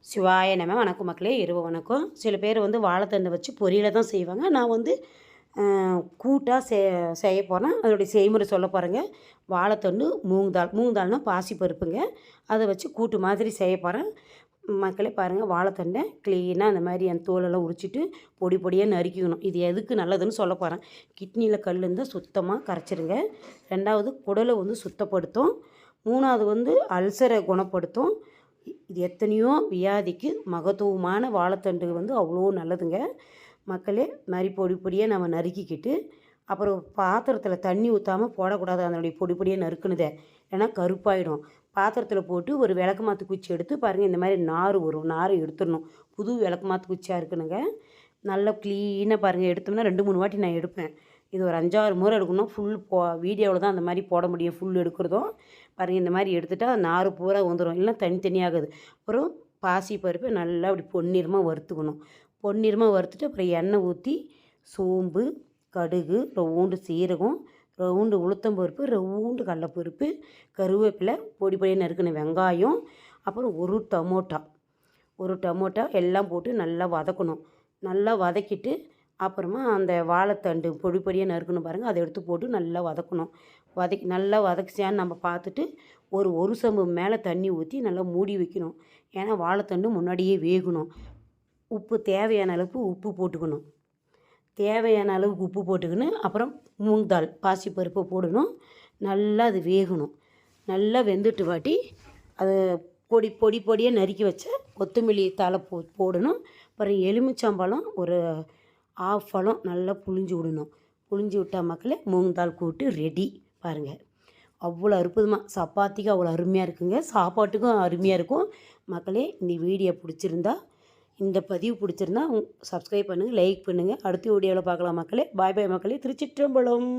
சிவாய நம. வணக்கம் மக்களே, இரவு வணக்கம். சில பேர் வாழைத்தண்டை வச்சு பொரியலை தான் செய்வாங்க. நான் கூட்டாக செய்ய போகிறேன். அதோடைய செய்முறை சொல்ல போகிறேங்க. வாழைத்தண்டு மூங்தால்னா பாசிப்பருப்புங்க. அதை வச்சு கூட்டு மாதிரி செய்ய போகிறேன். மக்களே பாருங்கள், வாழைத்தண்டை க்ளீனாக அந்த மாதிரி அந்த தோலெல்லாம் உரிச்சிட்டு பொடி பொடியாக நறுக்கிக்கணும். இது எதுக்கு நல்லதுன்னு சொல்ல போகிறேன். கிட்னியில் கல் இருந்தால் சுத்தமாக கரைச்சிருங்க. ரெண்டாவது குடலை சுத்தப்படுத்தும். மூணாவது அல்சரை குணப்படுத்தும். இது எத்தனையோ வியாதிக்கு மகத்துவமான வாழைத்தண்டு அவ்வளோ நல்லதுங்க. மக்களே, மாதிரி பொடி பொடியாக நம்ம நறுக்கிக்கிட்டு அப்புறம் பாத்திரத்தில் தண்ணி ஊற்றாமல் போடக்கூடாது. அதனுடைய பொடி பொடியாக நறுக்குனதை, ஏன்னா கருப்பாயிடும். பாத்திரத்தில் போட்டு ஒரு விளக்கு மாற்று குச்சி எடுத்து பாருங்கள், இந்த மாதிரி நார் வரும். நாரை எடுத்துடணும். புது விளக்கு மாற்று குச்சியாக இருக்குனுங்க. நல்லா க்ளீனாக பாருங்கள். எடுத்தோம்னா 2-3 வாட்டி நான் எடுப்பேன். இது ஒரு 5-6 முறை எடுக்கணும். ஃபுல் வீடியோவில் தான் அந்த மாதிரி போட முடியும். ஃபுல் எடுக்கிறதும் பாருங்கள். இந்த மாதிரி எடுத்துகிட்டா நார் பூரா வந்துடும், இல்லைனா தனித்தனியாகுது. அப்புறம் பாசி பருப்பை நல்லா அப்படி பொன்னிறமாக வறுத்துக்கணும். பொன்னிறமாக வறுத்துட்டு அப்புறம் எண்ணெய் ஊற்றி சோம்பு, கடுகு, ரவுண்டு சீரகம், ரவுண்டு உளுத்தம்பருப்பு, ரவுண்டு கடலைப்பருப்பு, கருவேப்பிலை, பொடி பொடியாக நறுக்கின வெங்காயம், அப்புறம் ஒரு டமோட்டா எல்லாம் போட்டு நல்லா வதக்கணும். நல்லா வதக்கிட்டு அப்புறமா அந்த வாழைத்தண்டு பொடி பொடியாக நறுக்கணும் பாருங்கள், அதை எடுத்து போட்டு நல்லா வதக்கணும். நல்லா வதக்கிச்சான்னு நம்ம பார்த்துட்டு ஒரு சம்பு மேலே தண்ணி ஊற்றி நல்லா மூடி வைக்கணும். ஏன்னா வாழைத்தண்டு முன்னாடியே வேகணும். உப்பு தேவையான அளவுக்கு உப்பு போட்டுக்கணும். அப்புறம் மூங்தால் பாசிப்பருப்பை போடணும். நல்லா அது வேகணும். நல்லா வெந்துட்டு வாட்டி அது பொடி பொடியாக நறுக்கி வச்ச கொத்தமல்லி தழை போடணும். அப்புறம் எலுமிச்சம்பழம் ஒரு 1/2 பழம் நல்லா புழிஞ்சு விடணும். புழிஞ்சு விட்டால் மக்களே, மூங்தால் கூட்டு ரெடி. பாருங்கள், அவ்வளோ அற்புதமாக சப்பாத்திக்கு அவ்வளோ அருமையாக இருக்குங்க. சாப்பாட்டுக்கும் அருமையாக இருக்கும். மக்களே, இந்த வீடியோ பிடிச்சிருந்தா, இந்த பதிவு பிடிச்சிருந்தா சப்ஸ்கிரைப் பண்ணுங்கள், லைக் பண்ணுங்கள். அடுத்த வீடியோவில் பார்க்கலாம் மக்களே. பாய் பாய் மக்களே. திருச்சிற்றம்பலம்.